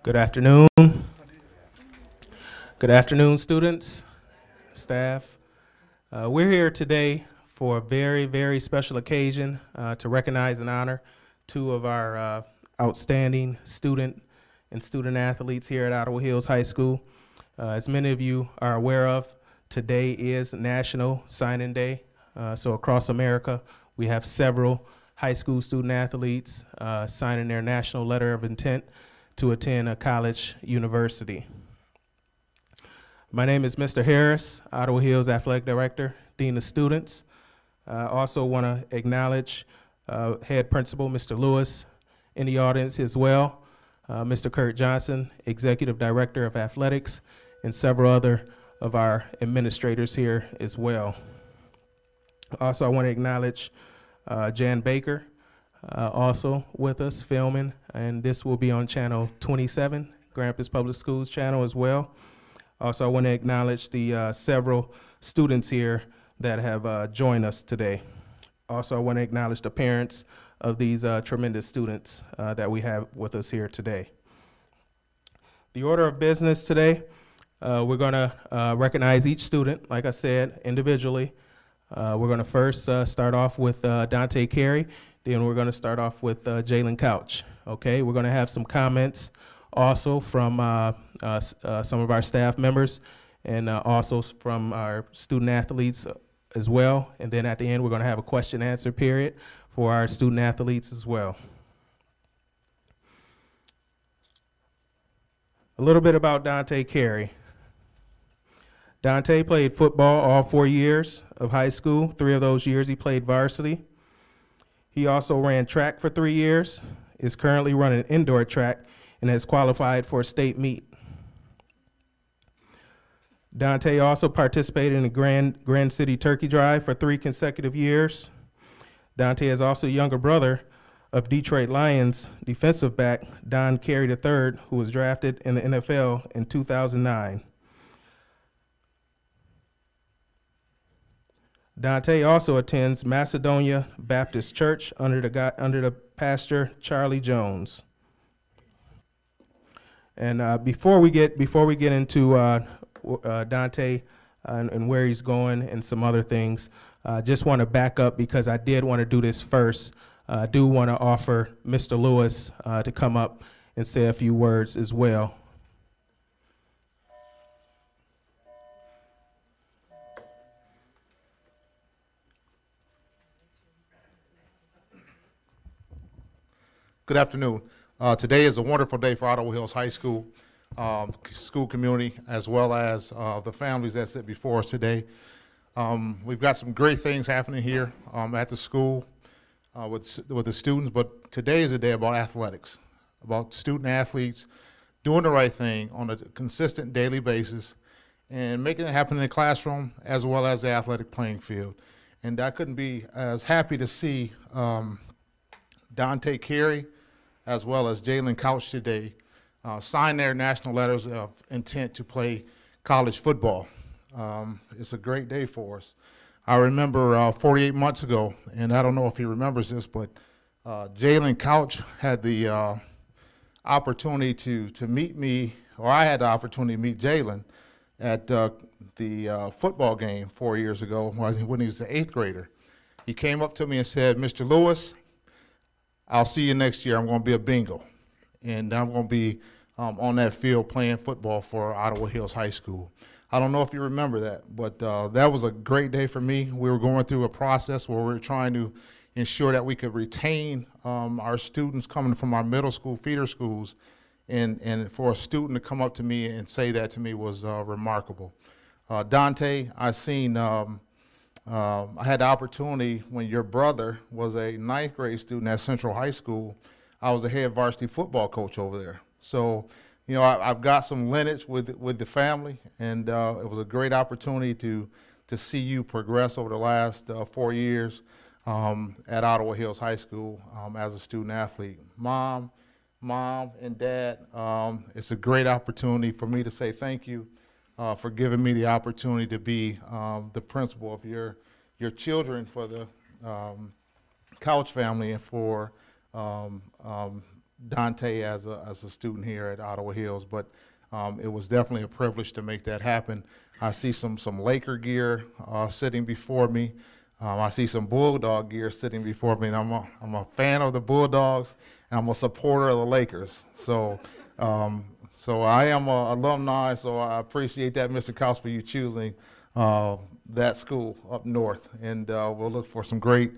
Good afternoon. Good afternoon, students, staff. We're here today for a very, very special occasion to recognize and honor two of our outstanding student and student athletes here at Ottawa Hills High School. As many of you are aware of, today is National Signing Day. So across America, we have several high school student athletes signing their national letter of intent to attend a college university. My name is Mr. Harris, Ottawa Hills Athletic Director, Dean of Students. I also want to acknowledge Head Principal Mr. Lewis in the audience as well, Mr. Kurt Johnson, Executive Director of Athletics, and several other of our administrators here as well. Also, I want to acknowledge Jan Baker, also with us filming, and this will be on channel 27, Grampus Public Schools channel as well. Also, I want to acknowledge the several students here that have joined us today. Also, I want to acknowledge the parents of these tremendous students that we have with us here today. The order of business today, we're going to recognize each student, like I said, individually. We're going to first start off with Dante Carey. Then we're going to start off with Jalen Couch. Okay, we're going to have some comments also from some of our staff members and also from our student athletes as well. And then at the end, we're going to have a question and answer period for our student athletes as well. A little bit about Dante Carey. Dante played football all 4 years of high school. 3 of those years he played varsity. He also ran track for 3 years, is currently running indoor track, and has qualified for a state meet. Dante also participated in the Grand City Turkey Drive for 3 consecutive years. Dante is also a younger brother of Detroit Lions defensive back Don Carey III, who was drafted in the NFL in 2009. Dante also attends Macedonia Baptist Church under the pastor Charlie Jones. And before we get into Dante and where he's going and some other things, I just want to back up because I did want to do this first. I do want to offer Mr. Lewis to come up and say a few words as well. Good afternoon. Today is a wonderful day for Ottawa Hills High School, school community, as well as the families that sit before us today. We've got some great things happening here at the school with the students, but today is a day about athletics, about student athletes doing the right thing on a consistent daily basis and making it happen in the classroom as well as the athletic playing field. And I couldn't be as happy to see Dante Carey as well as Jalen Couch today sign their national letters of intent to play college football. It's a great day for us. I remember 48 months ago, and I don't know if he remembers this, but Jalen Couch had the opportunity to meet me, or I had the opportunity to meet Jalen at the football game 4 years ago when he was an 8th grader. He came up to me and said, "Mr. Lewis, I'll see you next year. I'm going to be a bingo, and I'm going to be on that field playing football for Ottawa Hills High School." I don't know if you remember that, but that was a great day for me. We were going through a process where we were trying to ensure that we could retain our students coming from our middle school feeder schools, and for a student to come up to me and say that to me was remarkable. Dante, I had the opportunity when your brother was a 9th grade student at Central High School. I was a head varsity football coach over there. So, you know, I've got some lineage with the family, and it was a great opportunity to see you progress over the last 4 years at Ottawa Hills High School as a student athlete. Mom and Dad, it's a great opportunity for me to say thank you for giving me the opportunity to be the principal of your children for the Couch family and for Dante as a student here at Ottawa Hills, but it was definitely a privilege to make that happen. I see some Laker gear sitting before me. I see some Bulldog gear sitting before me, and I'm a fan of the Bulldogs, and I'm a supporter of the Lakers. So I am an alumni, so I appreciate that, Mr. Kaus, for you choosing that school up north. And we'll look for some great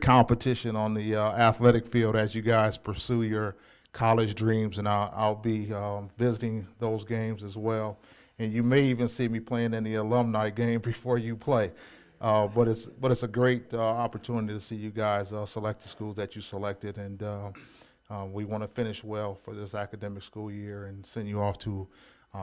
competition on the athletic field as you guys pursue your college dreams, and I'll be visiting those games as well. And you may even see me playing in the alumni game before you play. But it's a great opportunity to see you guys select the schools that you selected, and we want to finish well for this academic school year and send you off to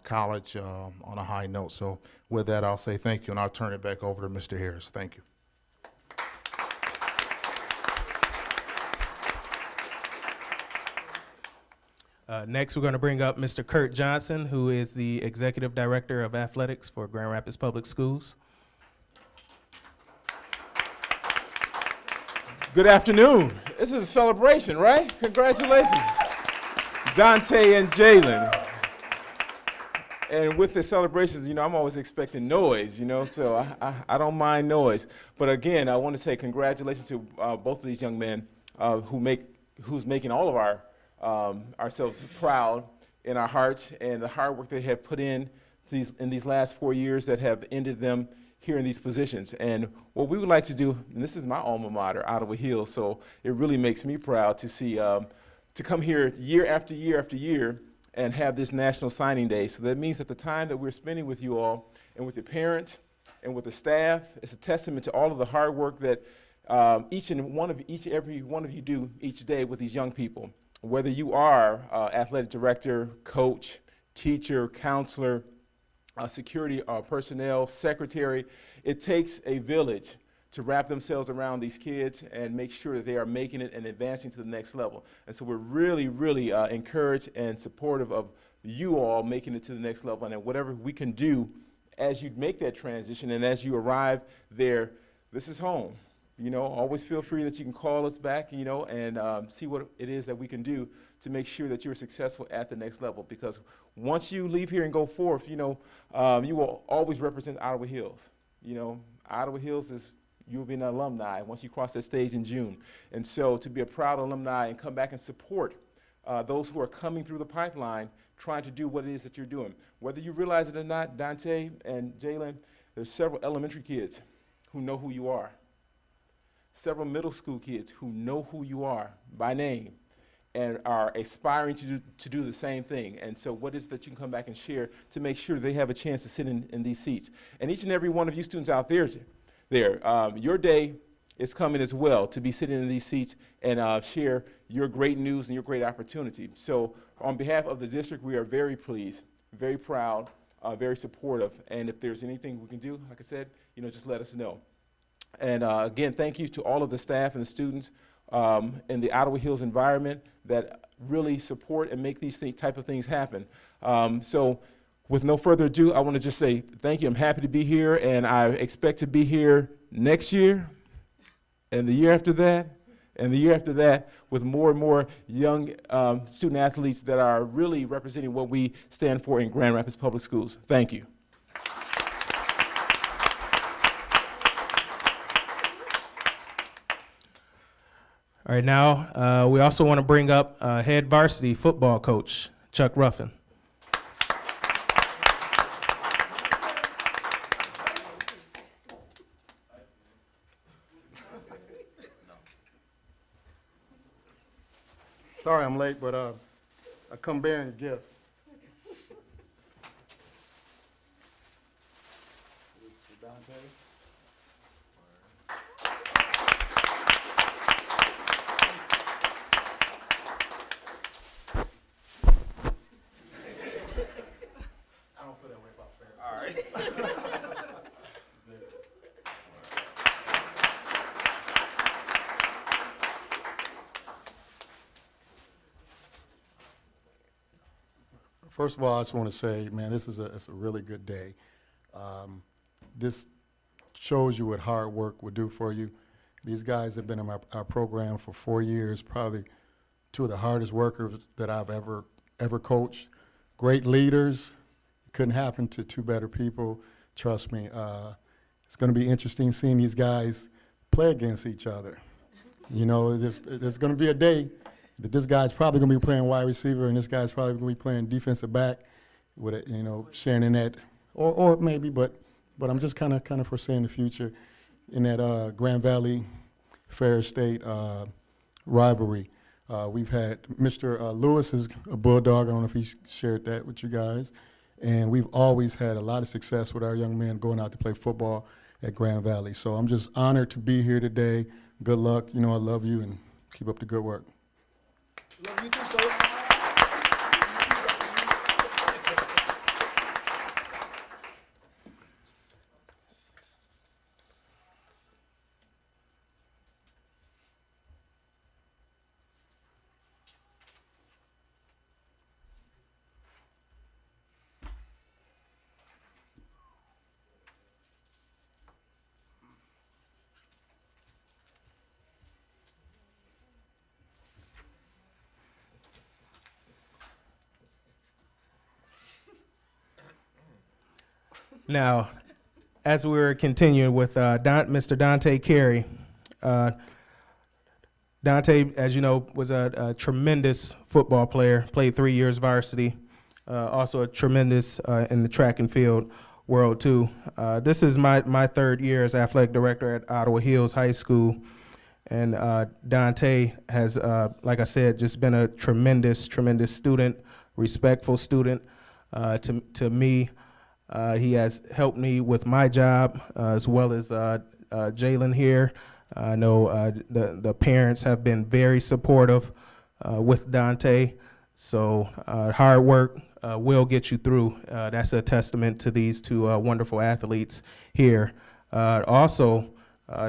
college on a high note. So with that, I'll say thank you, and I'll turn it back over to Mr. Harris. Thank you. Next, we're going to bring up Mr. Kurt Johnson, who is the Executive Director of Athletics for Grand Rapids Public Schools. Good afternoon. This is a celebration, right? Congratulations, Dante and Jalen. And with the celebrations, I'm always expecting noise, so I don't mind noise. But again, I want to say congratulations to both of these young men who's making all of our ourselves proud in our hearts, and the hard work they have put in these last 4 years that have ended them here in these positions. And what we would like to do, and this is my alma mater, Ottawa Hills, so it really makes me proud to see, to come here year after year after year and have this National Signing Day. So that means that the time that we're spending with you all and with your parents and with the staff, it's a testament to all of the hard work that each and every one of you do each day with these young people. Whether you are athletic director, coach, teacher, counselor, security personnel, secretary, it takes a village to wrap themselves around these kids and make sure that they are making it and advancing to the next level. And so we're really, really encouraged and supportive of you all making it to the next level, and whatever we can do as you make that transition and as you arrive there, this is home. Always feel free that you can call us back, and see what it is that we can do to make sure that you're successful at the next level. Because once you leave here and go forth, you will always represent Ottawa Hills. Ottawa Hills is, you'll be an alumni once you cross that stage in June. And so to be a proud alumni and come back and support those who are coming through the pipeline trying to do what it is that you're doing. Whether you realize it or not, Dante and Jalen, there's several elementary kids who know who you are. Several middle school kids who know who you are by name and are aspiring to do the same thing. And so what is it that you can come back and share to make sure they have a chance to sit in these seats? And each and every one of you students out there, your day is coming as well to be sitting in these seats and share your great news and your great opportunity. So on behalf of the district, we are very pleased, very proud, very supportive. And if there's anything we can do, like I said, just let us know. And again, thank you to all of the staff and the students in the Ottawa Hills environment that really support and make these type of things happen. So with no further ado, I want to just say thank you. I'm happy to be here, and I expect to be here next year and the year after that and the year after that with more and more young student athletes that are really representing what we stand for in Grand Rapids Public Schools. Thank you. All right, now we also want to bring up head varsity football coach, Chuck Ruffin. Sorry I'm late, but I come bearing gifts. Dante. First of all, I just want to say, man, it's a really good day. This shows you what hard work would do for you. These guys have been in our program for 4 years, probably two of the hardest workers that I've ever coached. Great leaders. Couldn't happen to two better people. Trust me. It's going to be interesting seeing these guys play against each other. You know, there's going to be a day that this guy's probably going to be playing wide receiver and this guy's probably going to be playing defensive back with it, you know, sharing in that, or maybe, but I'm just kind of foreseeing the future in that Grand Valley Fair State rivalry. We've had Mr. Lewis is a Bulldog. I don't know if he shared that with you guys. And we've always had a lot of success with our young men going out to play football at Grand Valley. So I'm just honored to be here today. Good luck. You know I love you, and keep up the good work. Love you too, Coach. Now, as we were continuing with Mr. Dante Carey, Dante, as you know, was a tremendous football player, played 3 years varsity, also a tremendous in the track and field world too. This is my third year as athletic director at Ottawa Hills High School, and Dante has, like I said, just been a tremendous student, respectful student to me. He has helped me with my job as well as Jalen here. I know the parents have been very supportive with Dante. So hard work will get you through. That's a testament to these two wonderful athletes here. Also,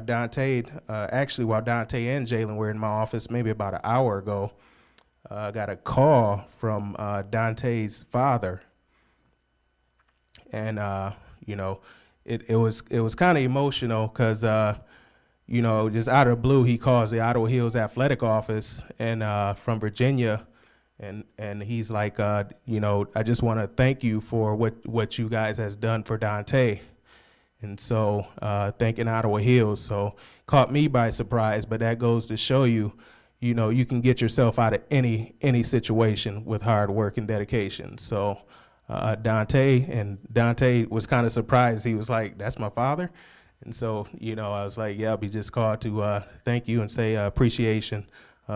Dante, actually while Dante and Jalen were in my office maybe about an hour ago, I got a call from Dante's father. And you know, it was kind of emotional because you know, just out of the blue, he calls the Ottawa Hills Athletic Office and from Virginia, and he's like, you know, I just want to thank you for what you guys has done for Dante, and so thanking Ottawa Hills. So caught me by surprise, but that goes to show you, you know, you can get yourself out of any situation with hard work and dedication. So. Dante was kind of surprised. He was like, "That's my father," and so you know, I was like, "Yeah, we just called to thank you and say appreciation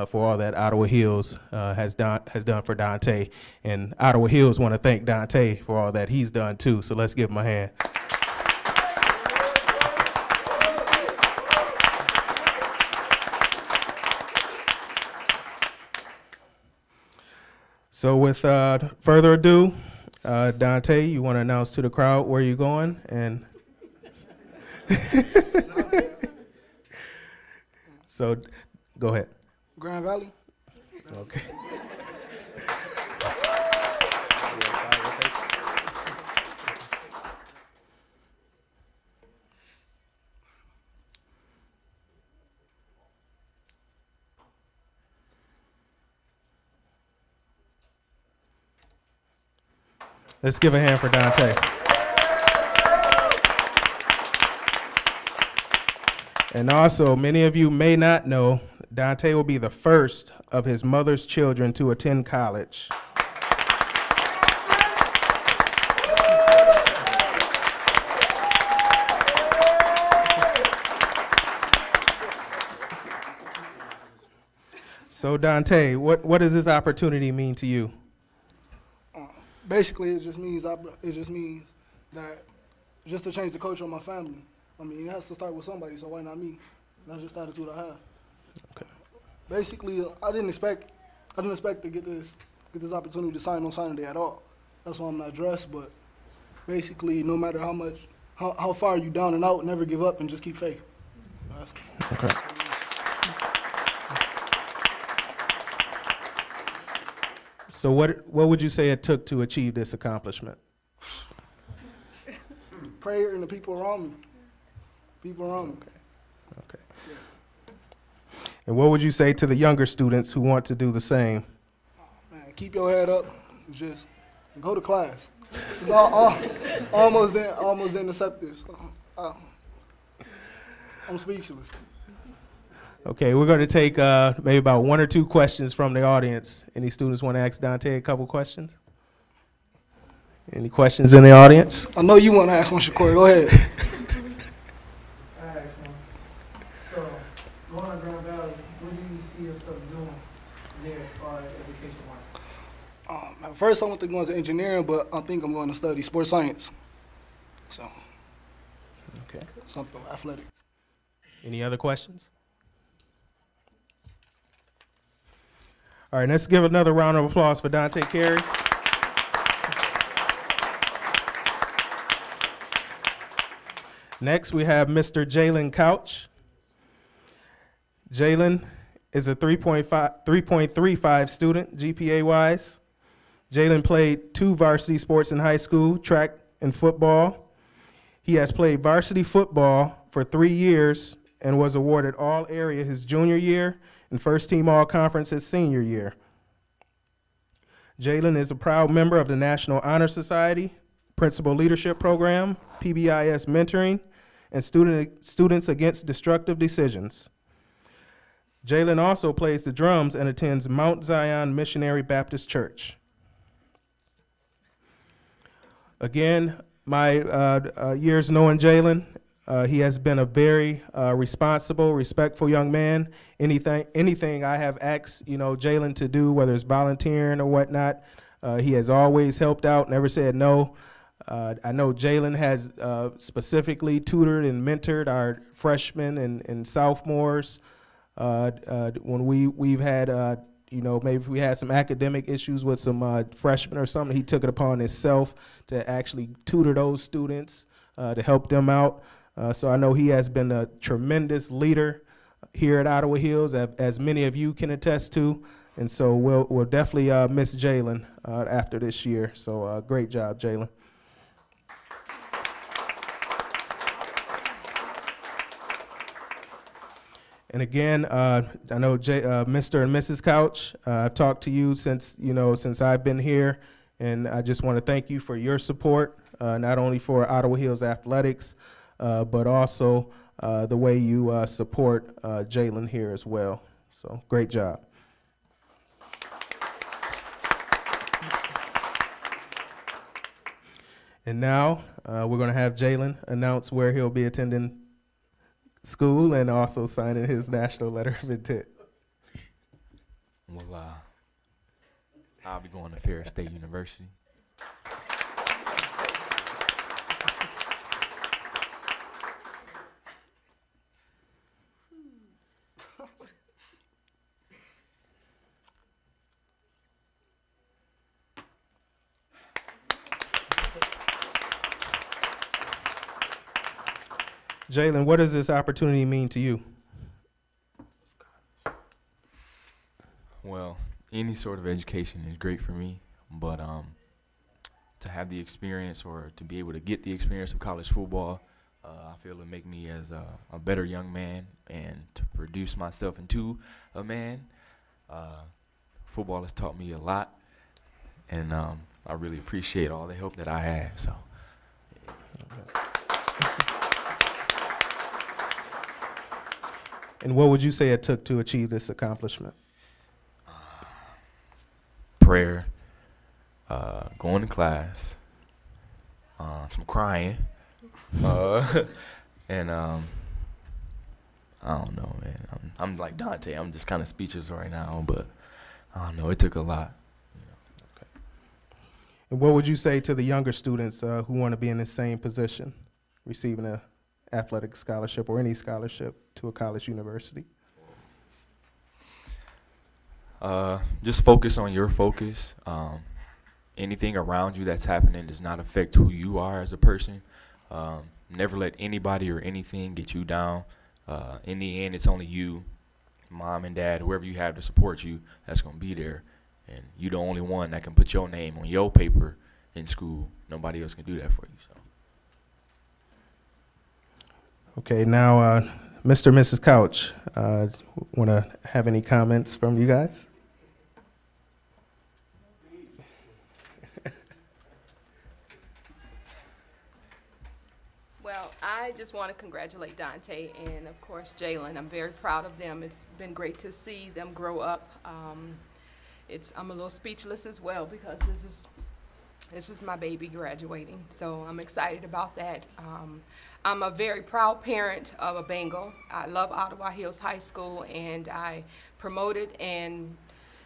for all that Ottawa Hills has done for Dante, and Ottawa Hills want to thank Dante for all that he's done too. So let's give him a hand." So with further ado. Dante, you want to announce to the crowd where you're going? And so, go ahead. Grand Valley. Okay. Let's give a hand for Dante. And also, many of you may not know, Dante will be the first of his mother's children to attend college. So Dante, what does this opportunity mean to you? Basically, it just means that just to change the culture of my family. I mean, it has to start with somebody, so why not me? That's just the attitude I have. Okay. Basically, I didn't expect to get this opportunity to sign on signing day at all. That's why I'm not dressed. But basically, no matter how far you down and out, never give up and just keep faith. Okay. So what would you say it took to achieve this accomplishment? Prayer and the people around me. Okay. And what would you say to the younger students who want to do the same? Man, keep your head up. Just go to class. It's almost didn't accept this. I'm speechless. Okay, we're going to take maybe about 1 or 2 questions from the audience. Any students want to ask Dante a couple questions? Any questions in the audience? I know you want to ask one, Shakur. Go ahead. I ask one. So, going to Grand Valley, what do you see yourself doing there as far as education-wise? At first, I went to go into engineering, but I think I'm going to study sports science. So, Okay. something athletic. Any other questions? All right, let's give another round of applause for Dante Carey. Next, we have Mr. Jalen Couch. Jalen is a 3.35 student, GPA-wise. Jalen played 2 varsity sports in high school, track and football. He has played varsity football for 3 years and was awarded All-Area his junior year and first-team All-Conference his senior year. Jalen is a proud member of the National Honor Society, Principal Leadership Program, PBIS Mentoring, and Students Against Destructive Decisions. Jalen also plays the drums and attends Mount Zion Missionary Baptist Church. Again, my years knowing Jalen, he has been a very responsible, respectful young man. Anything I have asked, Jalen to do, whether it's volunteering or whatnot, he has always helped out, never said no. I know Jalen has specifically tutored and mentored our freshmen and sophomores. When we've had, maybe if we had some academic issues with some freshmen or something, he took it upon himself to actually tutor those students to help them out. So I know he has been a tremendous leader here at Ottawa Hills, as many of you can attest to. And so we'll definitely miss Jalen after this year. So great job, Jalen. And again, I know Mr. and Mrs. Couch, I've talked to you since I've been here, and I just want to thank you for your support, not only for Ottawa Hills Athletics, but also the way you support Jalen here as well. So great job. And now we're going to have Jalen announce where he'll be attending school and also signing his national letter of intent. Well, I'll be going to Ferris State University. Jalen, what does this opportunity mean to you? Well, any sort of education is great for me, but to have the experience or to be able to get the experience of college football, I feel it make me as a better young man and to produce myself into a man. Football has taught me a lot, and I really appreciate all the help that I have. So. Okay. And what would you say it took to achieve this accomplishment? Prayer, going to class, some crying, and I don't know, man. I'm like Dante. I'm just kind of speechless right now, but I don't know. It took a lot. Okay. And what would you say to the younger students who want to be in the same position, receiving an athletic scholarship or any scholarship to a college university? Just focus on your focus. Anything around you that's happening does not affect who you are as a person. Never let anybody or anything get you down. In the end, it's only you, mom and dad, whoever you have to support you, that's going to be there. And you're the only one that can put your name on your paper in school. Nobody else can do that for you. So. Okay, now Mr. and Mrs. Couch, want to have any comments from you guys? Well, I just want to congratulate Dante and, of course, Jalen. I'm very proud of them. It's been great to see them grow up. I'm a little speechless as well because this is my baby graduating, so I'm excited about that. I'm a very proud parent of a Bengal. I love Ottawa Hills High School, and I promote it and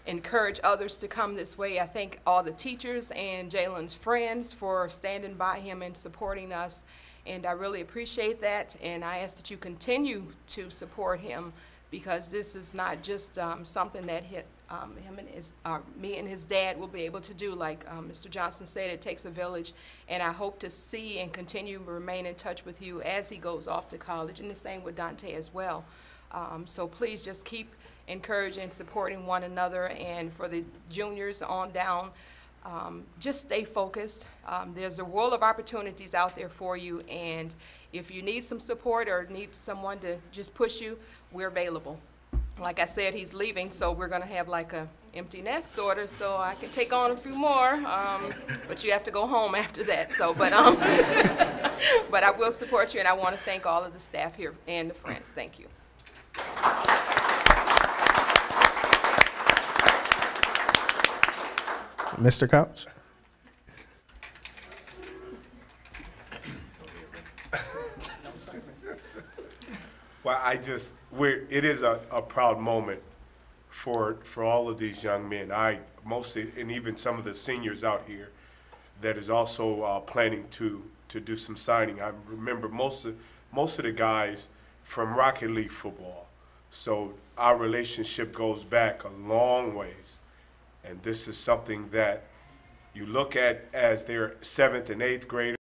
encourage others to come this way. I thank all the teachers and Jalen's friends for standing by him and supporting us, and I really appreciate that, and I ask that you continue to support him because this is not just something that me and his dad will be able to do. Like Mr. Johnson said, it takes a village, and I hope to see and continue to remain in touch with you as he goes off to college, and the same with Dante as well. So please just keep encouraging and supporting one another, and for the juniors on down, just stay focused. There's a world of opportunities out there for you, and if you need some support or need someone to just push you, we're available. Like I said, he's leaving, so we're going to have like a empty nest sort of, so I can take on a few more, but you have to go home after that. So, but I will support you, and I want to thank all of the staff here and the friends. Thank you. Mr. Couch? Well, it is a proud moment for all of these young men. And even some of the seniors out here that is also planning to do some signing. I remember most of the guys from Rocket League football. So our relationship goes back a long ways. And this is something that you look at as their 7th and 8th graders.